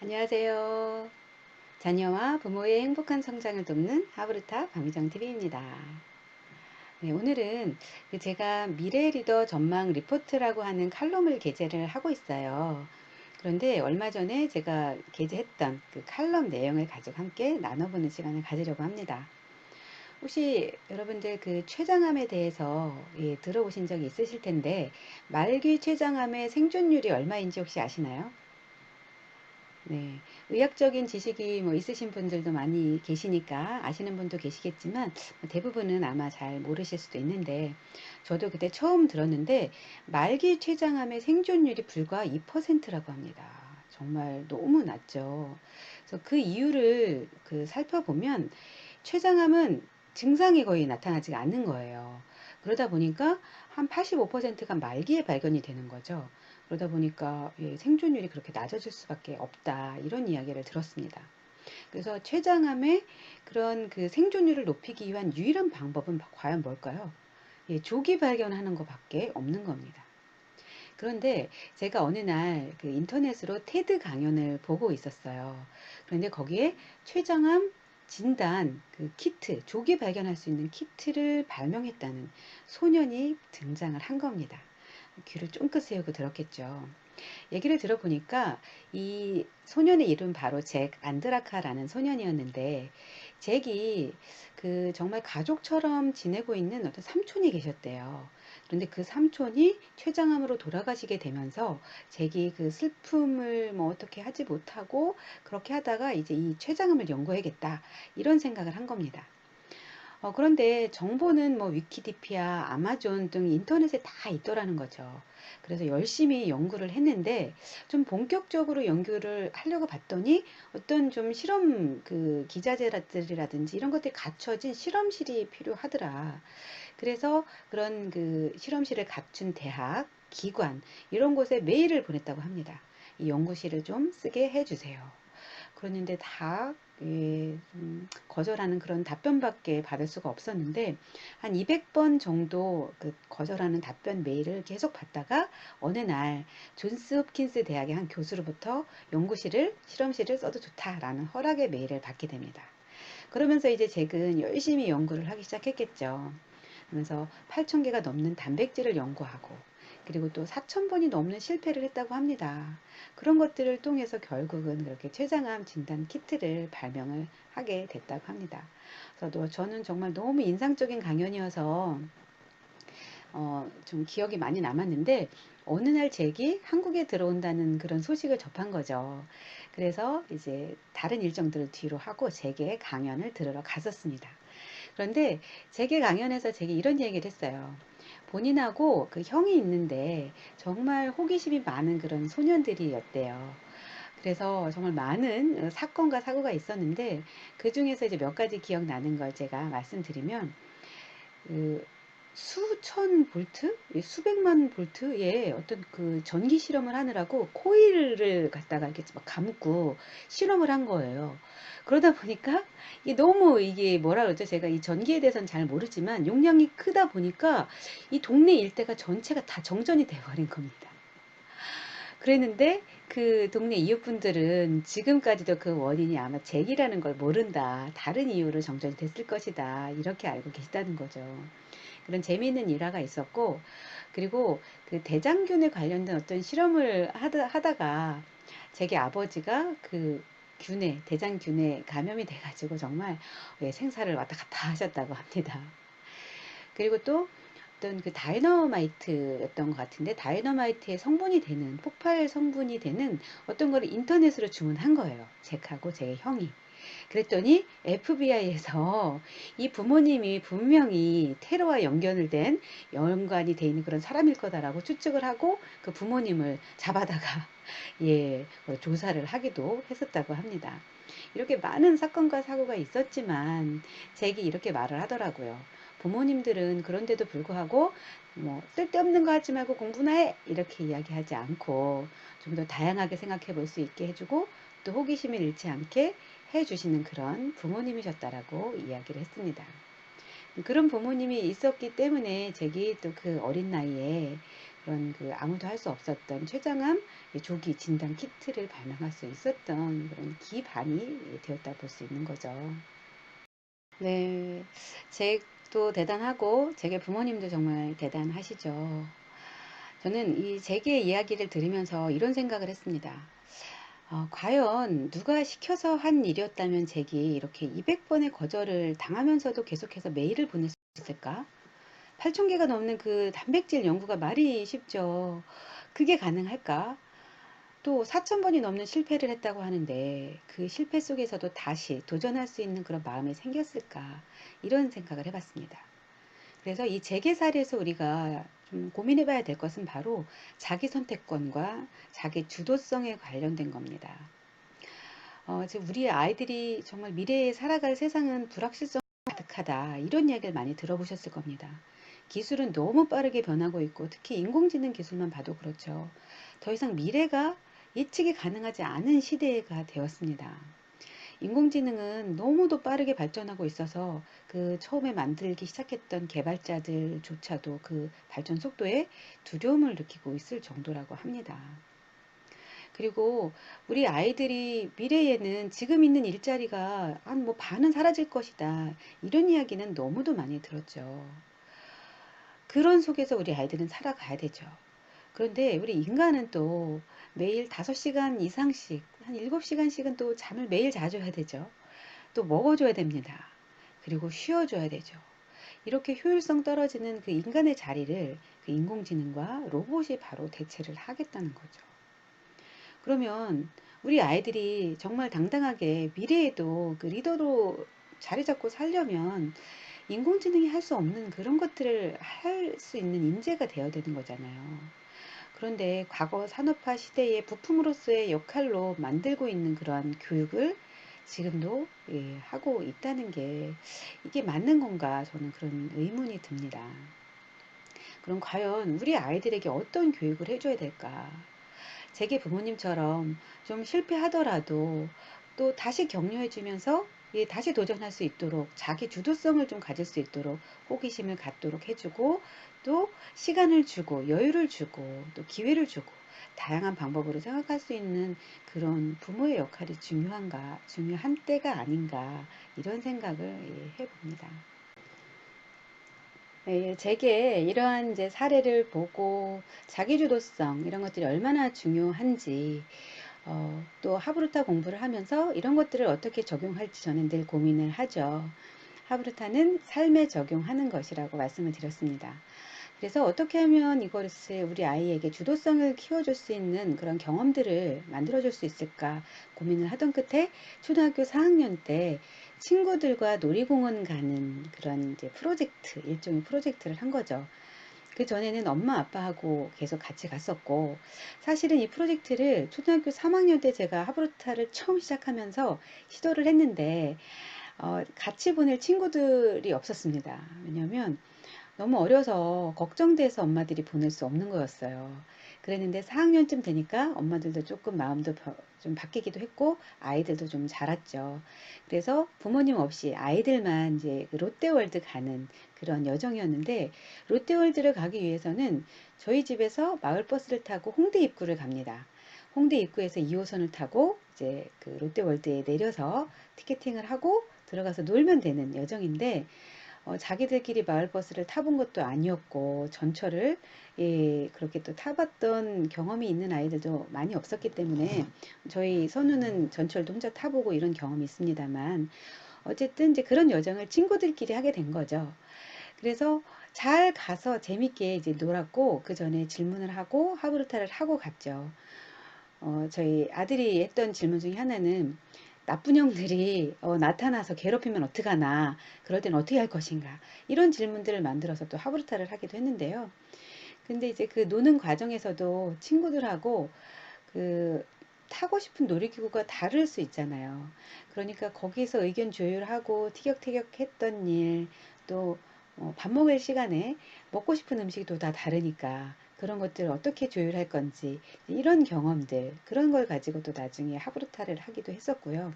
안녕하세요. 자녀와 부모의 행복한 성장을 돕는 하브르타 박미정TV입니다. 네, 오늘은 제가 미래 리더 전망 리포트라고 하는 칼럼을 게재를 하고 있어요. 그런데 얼마 전에 제가 게재했던 그 칼럼 내용을 가지고 함께 나눠보는 시간을 가지려고 합니다. 혹시 여러분들 그 췌장암에 대해서 들어보신 적이 있으실 텐데 말기 췌장암의 생존율이 얼마인지 혹시 아시나요? 네, 의학적인 지식이 뭐 있으신 분들도 많이 계시니까 아시는 분도 계시겠지만 대부분은 아마 잘 모르실 수도 있는데 저도 그때 처음 들었는데 말기 췌장암의 생존율이 불과 2%라고 합니다. 정말 너무 낮죠. 그래서 그 이유를 살펴보면 췌장암은 증상이 거의 나타나지가 않는 거예요. 그러다 보니까 한 85%가 말기에 발견이 되는 거죠. 그러다 보니까 생존율이 그렇게 낮아질 수밖에 없다. 이런 이야기를 들었습니다. 그래서 췌장암의 그런 그 생존율을 높이기 위한 유일한 방법은 과연 뭘까요? 조기 발견하는 것밖에 없는 겁니다. 그런데 제가 어느 날 그 인터넷으로 테드 강연을 보고 있었어요. 그런데 거기에 췌장암 진단 그 키트, 조기 발견할 수 있는 키트를 발명했다는 소년이 등장을 한 겁니다. 귀를 쫑긋 세우고 들었겠죠. 얘기를 들어보니까 이 소년의 이름 바로 잭 안드라카라는 소년이었는데 잭이 그 정말 가족처럼 지내고 있는 어떤 삼촌이 계셨대요. 그런데 그 삼촌이 췌장암으로 돌아가시게 되면서 잭이 그 슬픔을 뭐 어떻게 하지 못하고 그렇게 하다가 이제 이 췌장암을 연구해야겠다 이런 생각을 한 겁니다. 그런데 정보는 뭐 위키디피아, 아마존 등 인터넷에 다 있더라는 거죠. 그래서 열심히 연구를 했는데 좀 본격적으로 연구를 하려고 봤더니 어떤 좀 실험 그 기자재들이라든지 이런 것들이 갖춰진 실험실이 필요하더라. 그래서 그런 그 실험실을 갖춘 대학, 기관 이런 곳에 메일을 보냈다고 합니다. 이 연구실을 좀 쓰게 해주세요. 그랬는데 다 거절하는 그런 답변밖에 받을 수가 없었는데 한 200번 정도 그 거절하는 답변 메일을 계속 받다가 어느 날 존스 홉킨스 대학의 한 교수로부터 연구실을 실험실을 써도 좋다라는 허락의 메일을 받게 됩니다. 그러면서 이제 잭은 열심히 연구를 하기 시작했겠죠. 그러면서 8,000개가 넘는 단백질을 연구하고 그리고 또 4,000번이 넘는 실패를 했다고 합니다. 그런 것들을 통해서 결국은 그렇게 췌장암 진단 키트를 발명을 하게 됐다고 합니다. 그래서 저는 정말 너무 인상적인 강연이어서 좀 기억이 많이 남았는데 어느 날 잭이 한국에 들어온다는 그런 소식을 접한 거죠. 그래서 이제 다른 일정들을 뒤로 하고 잭의 강연을 들으러 갔었습니다. 그런데 잭의 강연에서 잭이 이런 얘기를 했어요. 본인하고 그 형이 있는데 정말 호기심이 많은 그런 소년들이었대요. 그래서 정말 많은 사건과 사고가 있었는데 그 중에서 이제 몇 가지 기억나는 걸 제가 말씀드리면 그 수천 볼트? 수백만 볼트의 어떤 그 전기 실험을 하느라고 코일을 갖다가 이렇게 막 감고 실험을 한 거예요. 그러다 보니까 이게 너무 이게 뭐라 그러죠? 제가 이 전기에 대해서는 잘 모르지만 용량이 크다 보니까 이 동네 일대가 전체가 다 정전이 돼버린 겁니다. 그랬는데 그 동네 이웃분들은 지금까지도 그 원인이 아마 잭이라는 걸 모른다. 다른 이유로 정전이 됐을 것이다. 이렇게 알고 계시다는 거죠. 그런 재미있는 일화가 있었고, 그리고 그 대장균에 관련된 어떤 실험을 하다가 잭의 아버지가 그 대장균에 감염이 돼가지고 정말 생사를 왔다 갔다 하셨다고 합니다. 그리고 또 어떤 그 다이너마이트였던 것 같은데 다이너마이트의 성분이 되는 폭발 성분이 되는 어떤 거를 인터넷으로 주문한 거예요. 잭하고 제 형이. 그랬더니 FBI에서 이 부모님이 분명히 테러와 연결된 연관이 돼 있는 그런 사람일 거다라고 추측을 하고 그 부모님을 잡아다가 조사를 하기도 했었다고 합니다. 이렇게 많은 사건과 사고가 있었지만 잭이 이렇게 말을 하더라고요. 부모님들은 그런데도 불구하고 뭐 쓸데없는 거 하지 말고 공부나 해 이렇게 이야기하지 않고 좀 더 다양하게 생각해 볼 수 있게 해주고 또 호기심을 잃지 않게 해주시는 그런 부모님이셨다라고 이야기를 했습니다. 그런 부모님이 있었기 때문에 잭이 또 그 어린 나이에 그런 그 아무도 할 수 없었던 최장암 조기 진단 키트를 발명할 수 있었던 그런 기반이 되었다 볼 수 있는 거죠. 네, 잭도 대단하고 잭의 부모님도 정말 대단하시죠. 저는 이 잭의 이야기를 들으면서 이런 생각을 했습니다. 과연 누가 시켜서 한 일이었다면 잭이 이렇게 200번의 거절을 당하면서도 계속해서 메일을 보낼 수 있을까? 8,000개가 넘는 그 단백질 연구가 말이 쉽죠. 그게 가능할까? 또 4,000번이 넘는 실패를 했다고 하는데 그 실패 속에서도 다시 도전할 수 있는 그런 마음이 생겼을까? 이런 생각을 해봤습니다. 그래서 이 재계 사례에서 우리가 좀 고민해 봐야 될 것은 바로 자기 선택권과 자기 주도성에 관련된 겁니다. 지금 우리 아이들이 정말 미래에 살아갈 세상은 불확실성 가득하다. 이런 이야기를 많이 들어보셨을 겁니다. 기술은 너무 빠르게 변하고 있고 특히 인공지능 기술만 봐도 그렇죠. 더 이상 미래가 예측이 가능하지 않은 시대가 되었습니다. 인공지능은 너무도 빠르게 발전하고 있어서 그 처음에 만들기 시작했던 개발자들조차도 그 발전 속도에 두려움을 느끼고 있을 정도라고 합니다. 그리고 우리 아이들이 미래에는 지금 있는 일자리가 한 뭐 반은 사라질 것이다. 이런 이야기는 너무도 많이 들었죠. 그런 속에서 우리 아이들은 살아가야 되죠. 그런데 우리 인간은 또 매일 5시간 이상씩, 한 7시간씩은 또 잠을 매일 자줘야 되죠. 또 먹어줘야 됩니다. 그리고 쉬어줘야 되죠. 이렇게 효율성 떨어지는 그 인간의 자리를 그 인공지능과 로봇이 바로 대체를 하겠다는 거죠. 그러면 우리 아이들이 정말 당당하게 미래에도 그 리더로 자리 잡고 살려면 인공지능이 할 수 없는 그런 것들을 할 수 있는 인재가 되어야 되는 거잖아요. 그런데 과거 산업화 시대의 부품으로서의 역할로 만들고 있는 그러한 교육을 지금도 하고 있다는 게 이게 맞는 건가 저는 그런 의문이 듭니다. 그럼 과연 우리 아이들에게 어떤 교육을 해줘야 될까? 제게 부모님처럼 좀 실패하더라도 또 다시 격려해주면서 다시 도전할 수 있도록 자기 주도성을 좀 가질 수 있도록 호기심을 갖도록 해주고 또 시간을 주고 여유를 주고 또 기회를 주고 다양한 방법으로 생각할 수 있는 그런 부모의 역할이 중요한 때가 아닌가 이런 생각을 해봅니다. 제게 이러한 이제 사례를 보고 자기주도성 이런 것들이 얼마나 중요한지 또 하브루타 공부를 하면서 이런 것들을 어떻게 적용할지 저는 늘 고민을 하죠. 하브루타는 삶에 적용하는 것이라고 말씀을 드렸습니다. 그래서 어떻게 하면 이것을 우리 아이에게 주도성을 키워줄 수 있는 그런 경험들을 만들어줄 수 있을까 고민을 하던 끝에 초등학교 4학년 때 친구들과 놀이공원 가는 그런 이제 일종의 프로젝트를 한 거죠. 그 전에는 엄마 아빠하고 계속 같이 갔었고 사실은 이 프로젝트를 초등학교 3학년 때 제가 하브루타를 처음 시작하면서 시도를 했는데 같이 보낼 친구들이 없었습니다. 왜냐하면 너무 어려서 걱정돼서 엄마들이 보낼 수 없는 거였어요. 그랬는데 4학년쯤 되니까 엄마들도 조금 마음도 좀 바뀌기도 했고 아이들도 좀 자랐죠. 그래서 부모님 없이 아이들만 이제 그 롯데월드 가는 그런 여정이었는데 롯데월드를 가기 위해서는 저희 집에서 마을버스를 타고 홍대 입구를 갑니다. 홍대 입구에서 2호선을 타고 이제 그 롯데월드에 내려서 티켓팅을 하고 들어가서 놀면 되는 여정인데 자기들끼리 마을버스를 타본 것도 아니었고 전철을 그렇게 또 타봤던 경험이 있는 아이들도 많이 없었기 때문에 저희 선우는 전철도 혼자 타보고 이런 경험이 있습니다만 어쨌든 이제 그런 여정을 친구들끼리 하게 된 거죠. 그래서 잘 가서 재밌게 이제 놀았고 그 전에 질문을 하고 하브루타를 하고 갔죠. 저희 아들이 했던 질문 중에 하나는 나쁜 형들이 나타나서 괴롭히면 어떡하나, 그럴 땐 어떻게 할 것인가, 이런 질문들을 만들어서 또 하브루타를 하기도 했는데요. 근데 이제 그 노는 과정에서도 친구들하고 그 타고 싶은 놀이기구가 다를 수 있잖아요. 그러니까 거기서 의견 조율하고 티격태격 했던 일, 또 밥 먹을 시간에 먹고 싶은 음식이 또 다 다르니까 그런 것들을 어떻게 조율할 건지 이런 경험들, 그런 걸 가지고 또 나중에 하브루타를 하기도 했었고요.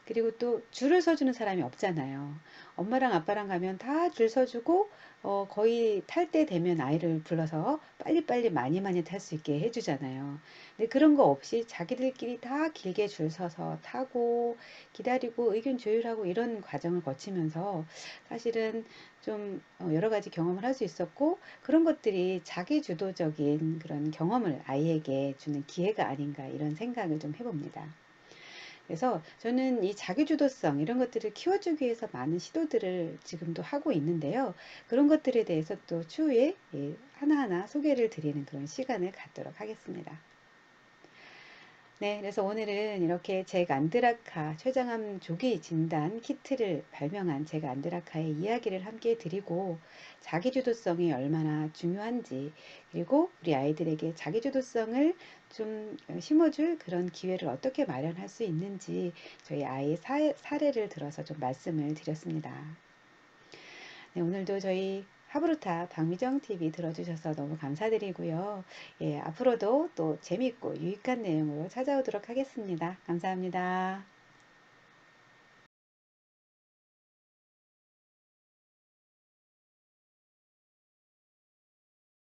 그리고 또 줄을 서주는 사람이 없잖아요. 엄마랑 아빠랑 가면 다 줄 서주고 거의 탈 때 되면 아이를 불러서 빨리빨리 많이 많이 탈 수 있게 해주잖아요. 근데 그런 거 없이 자기들끼리 다 길게 줄 서서 타고 기다리고 의견 조율하고 이런 과정을 거치면서 사실은 좀 여러 가지 경험을 할 수 있었고, 그런 것들이 자기 주도적인 그런 경험을 아이에게 주는 기회가 아닌가 이런 생각을 좀 해봅니다. 그래서 저는 이 자기주도성 이런 것들을 키워주기 위해서 많은 시도들을 지금도 하고 있는데요. 그런 것들에 대해서 또 추후에 하나하나 소개를 드리는 그런 시간을 갖도록 하겠습니다. 네, 그래서 오늘은 이렇게 잭 안드라카 췌장암 조기 진단 키트를 발명한 잭 안드라카의 이야기를 함께 드리고, 자기주도성이 얼마나 중요한지, 그리고 우리 아이들에게 자기주도성을 좀 심어줄 그런 기회를 어떻게 마련할 수 있는지 저희 아이의 사례를 들어서 좀 말씀을 드렸습니다. 네, 오늘도 저희 하브루타 박미정 TV 들어주셔서 너무 감사드리고요. 예, 앞으로도 또 재밌고 유익한 내용으로 찾아오도록 하겠습니다. 감사합니다.